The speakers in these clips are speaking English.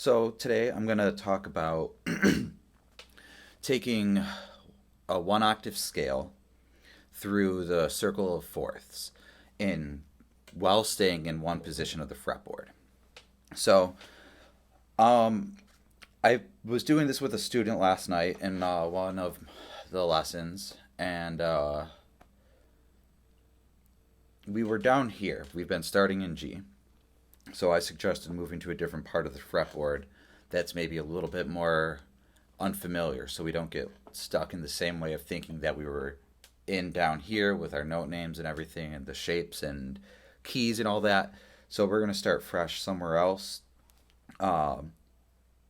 So today I'm going to talk about taking a one octave scale through the circle of fourths in while staying in one position of the fretboard. So um, I was doing this with a student last night in one of the lessons, and we were down here. We've been starting in G. So I suggested moving to a different part of the fretboard that's maybe a little bit more unfamiliar so we don't get stuck in the same way of thinking that we were in down here with our note names and everything and the shapes and keys and all that. So we're going to start fresh somewhere else. Him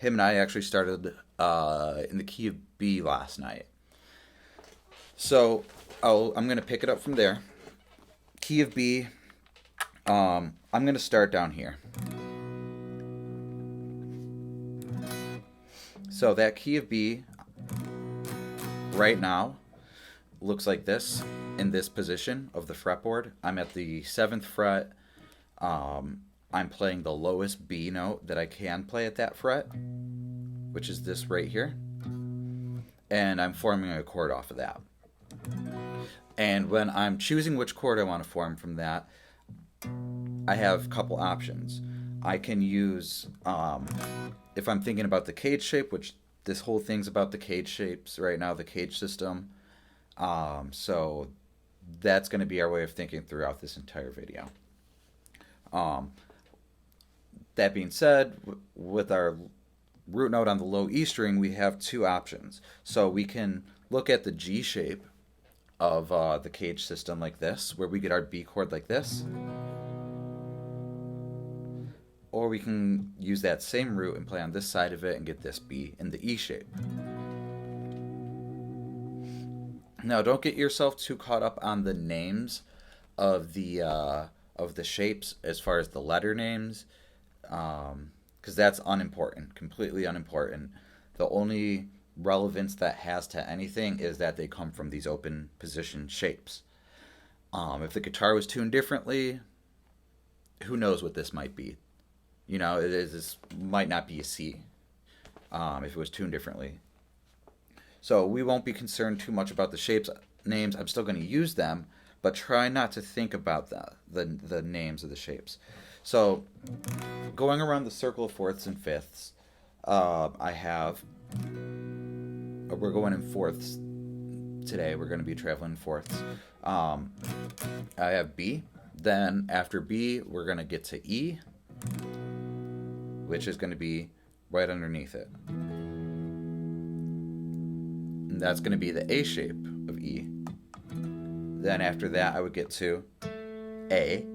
and I actually started in the key of B last night. So I'm going to pick it up from there. Key of B. I'm going to start down here. So that key of B right now looks like this in this position of the fretboard. I'm at the 7th fret. I'm playing the lowest B note that I can play at that fret, which is this right here. And I'm forming a chord off of that. And when I'm choosing which chord I want to form from that, I have a couple options. I can use, if I'm thinking about the CAGED shape, which this whole thing's about the CAGED shapes right now, the CAGED system. So that's going to be our way of thinking throughout this entire video. That being said, with our root note on the low E string, we have two options. So we can look at the G shape of the CAGED system like this, where we get our B chord like this. Or we can use that same root and play on this side of it and get this B in the E shape. Now, don't get yourself too caught up on the names of the shapes as far as the letter names, because that's unimportant, completely unimportant. The only relevance that has to anything is that they come from these open position shapes. If the guitar was tuned differently, who knows what this might be? You know, this might not be a C if it was tuned differently. So we won't be concerned too much about the shapes names. I'm still going to use them, but try not to think about the names of the shapes. So going around the circle of fourths and fifths, I have, we're going in fourths today. We're going to be traveling in fourths. I have B. Then after B, we're going to get to E, which is going to be right underneath it. And that's going to be the A shape of E. Then after that, I would get to A,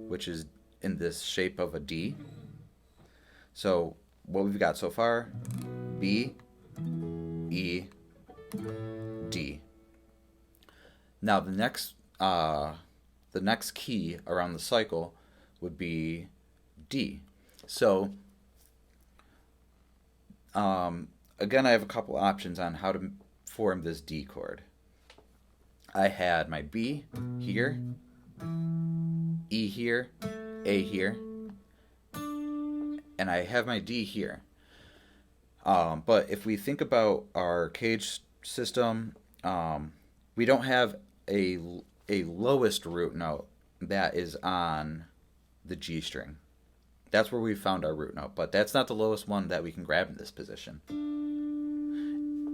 which is in this shape of a D. So what we've got so far, B, E, D. Now the next key around the cycle would be D. So again, I have a couple options on how to form this D chord. I had my B here, E here, A here, and I have my D here. But if we think about our CAGED system, we don't have a lowest root note that is on the G string. That's where we found our root note, but that's not the lowest one that we can grab in this position.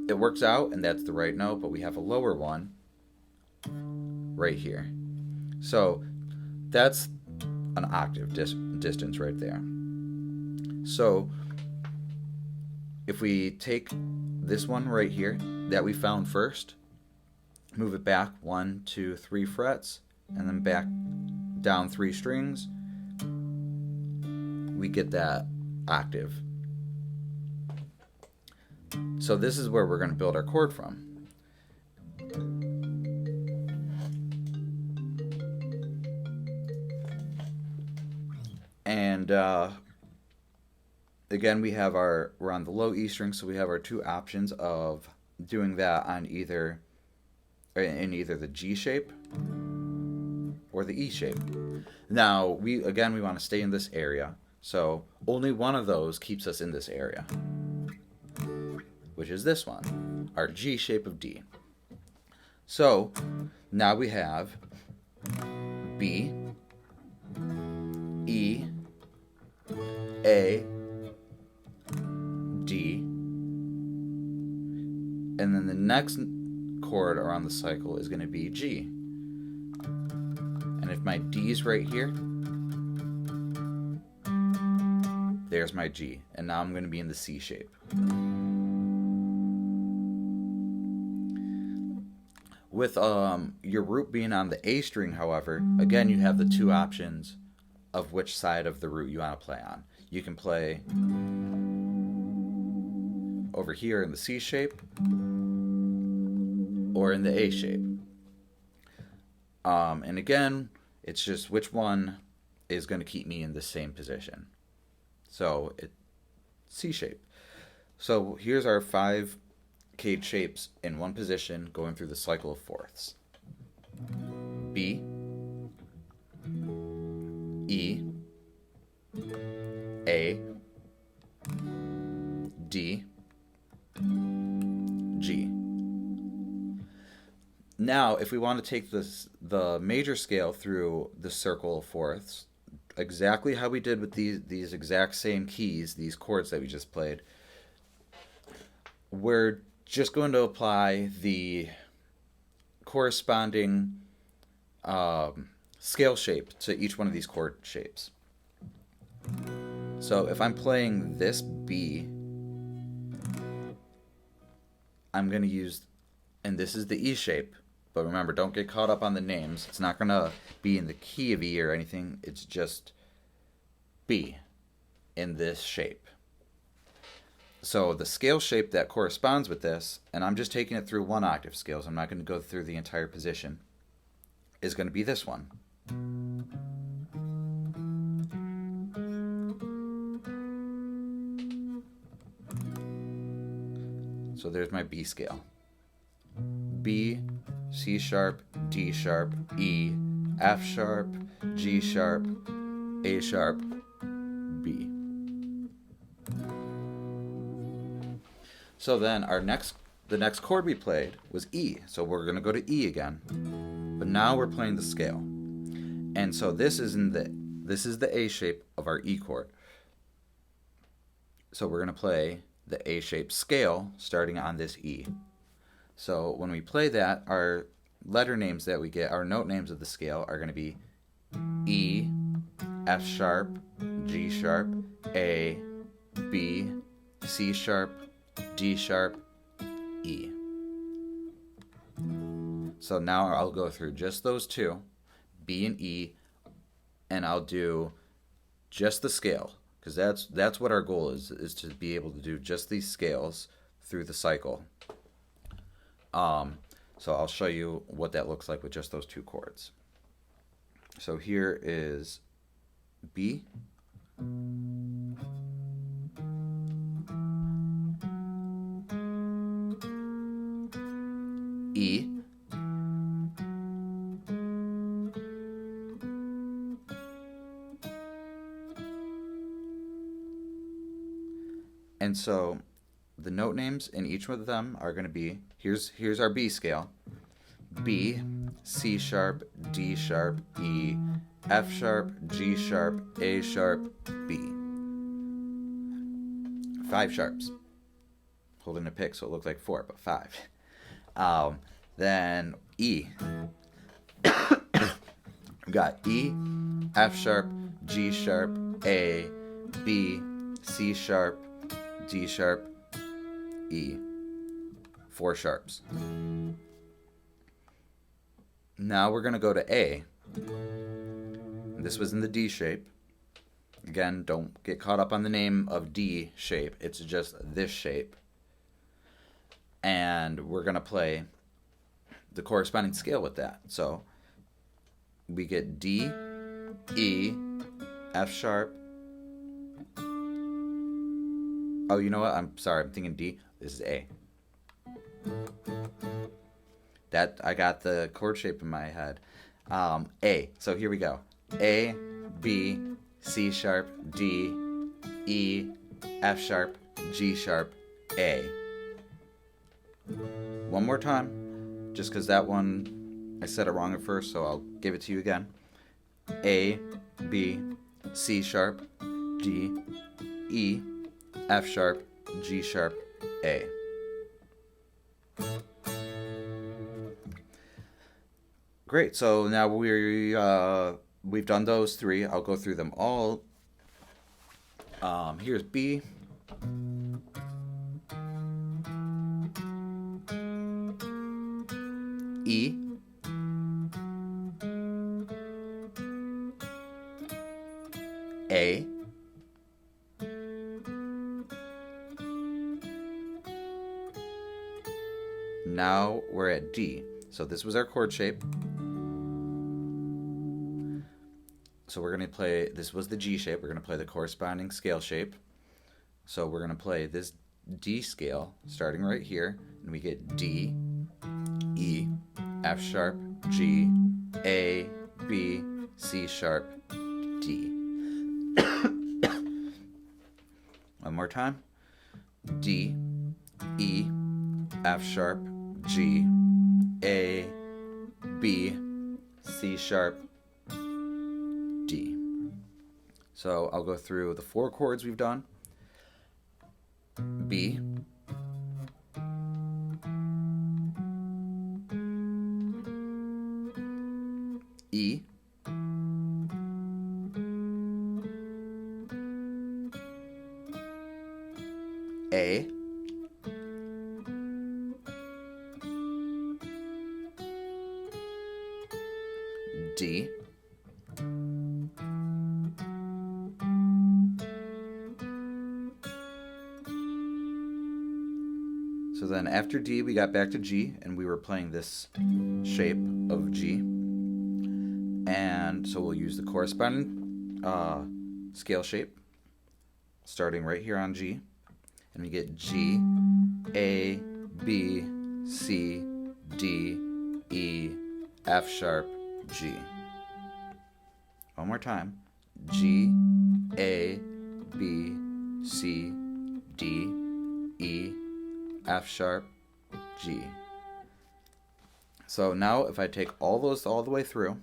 It works out, and that's the right note, but we have a lower one right here. So that's an octave distance right there. So if we take this one right here that we found first, move it back 1, 2, 3 frets, and then back down 3 strings, we get that octave. So this is where we're going to build our chord from. And again, we're on the low E string, so we have our two options of doing that on in either the G shape or the E shape. Now, we want to stay in this area, so only one of those keeps us in this area, which is this one, our G shape of D. So now we have B, E, A, D, and then the next chord around the cycle is going to be G. And if my D is right here, there's my G. And now I'm going to be in the C shape. With your root being on the A string, however, again, you have the two options of which side of the root you want to play on. You can play over here in the C shape or in the A shape. And again, it's just which one is going to keep me in the same position. So it's C shape. So here's our 5 CAGED shapes in one position going through the cycle of fourths. B, E, A, D, G. Now, if we want to take the major scale through the circle of fourths, exactly how we did with these exact same keys, these chords that we just played, we're just going to apply the corresponding scale shape to each one of these chord shapes. So if I'm playing this B, I'm going to use, and this is the E shape, but remember, don't get caught up on the names. It's not going to be in the key of E or anything. It's just B in this shape. So the scale shape that corresponds with this, and I'm just taking it through 1 octave scale, so I'm not going to go through the entire position, is going to be this one. So there's my B scale. B, C sharp, D sharp, E, F sharp, G sharp, A sharp, B. So then the next chord we played was E. So we're going to go to E again. But now we're playing the scale. And so this is the A shape of our E chord. So we're going to play the A shape scale starting on this E. So when we play that, our letter names that we get, our note names of the scale are going to be E, F sharp, G sharp, A, B, C sharp, D sharp, E. So now I'll go through just those two, B and E, and I'll do just the scale, because that's what our goal is to be able to do just these scales through the cycle. So I'll show you what that looks like with just those 2 chords. So here is B, E, and so the note names in each of them are going to be, here's our B scale. B, C sharp, D sharp, E, F sharp, G sharp, A sharp, B. 5 sharps. Holding a pick so it looks like 4, but 5. Then E. We got E, F sharp, G sharp, A, B, C sharp, D sharp, E. 4 sharps. Now we're going to go to A. This was in the D shape. Again, don't get caught up on the name of D shape. It's just this shape. And we're going to play the corresponding scale with that. So we get D, E, F sharp. Oh, you know what? I'm sorry. I'm thinking D. This is A. That I got the chord shape in my head. A. So here we go. A, B, C sharp, D, E, F sharp, G sharp, A. One more time, just because that one, I said it wrong at first, so I'll give it to you again. A, B, C sharp, D, E, F sharp, G sharp, A. Great, so now we've done those three. I'll go through them all. Here's B. E. A. Now we're at D. So this was our chord shape. So we're going to play, this was the G shape. We're going to play the corresponding scale shape. So we're going to play this D scale starting right here. And we get D, E, F sharp, G, A, B, C sharp, D. One more time. D, E, F sharp, G, A, B, C sharp, D. So I'll go through the four chords we've done. B, E, A, D, so then after D we got back to G and we were playing this shape of G, and so we'll use the corresponding scale shape starting right here on G, and we get G, A, B, C, D, E, F sharp, G. One more time. G, A, B, C, D, E, F sharp, G. So now if I take all those all the way through,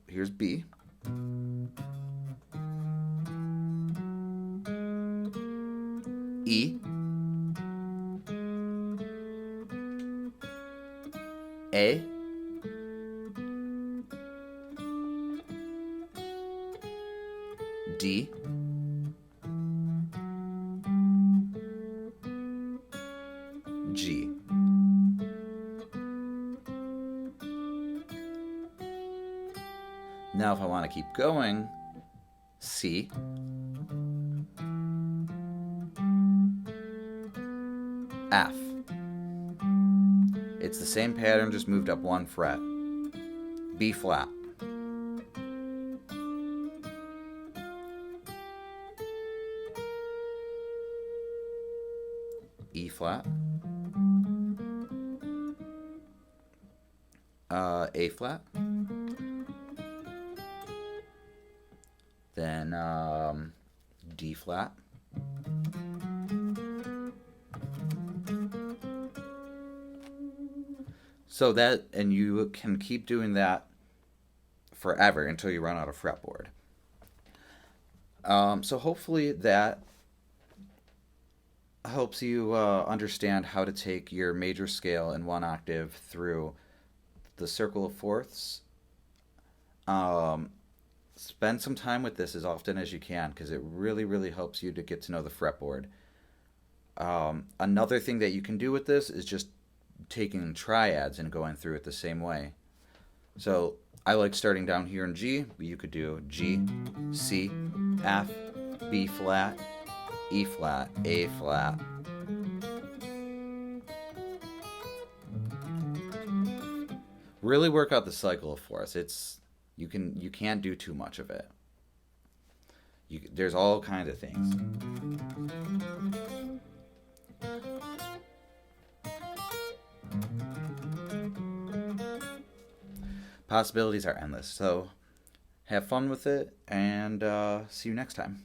here's B. E, A, D, G. Now if I want to keep going, C, F. It's the same pattern, just moved up one fret. B flat. E flat. A flat. Then D flat. So that, and you can keep doing that forever until you run out of fretboard. So hopefully that helps you understand how to take your major scale in one octave through the circle of fourths. Spend some time with this as often as you can because it really, really helps you to get to know the fretboard. Another thing that you can do with this is just taking triads and going through it the same way. So I like starting down here in G, but you could do G, C, F, B flat, E flat, A flat. Really work out the cycle of fourths. It's you can't do too much of it. There's all kinds of things. Possibilities are endless. So have fun with it, and see you next time.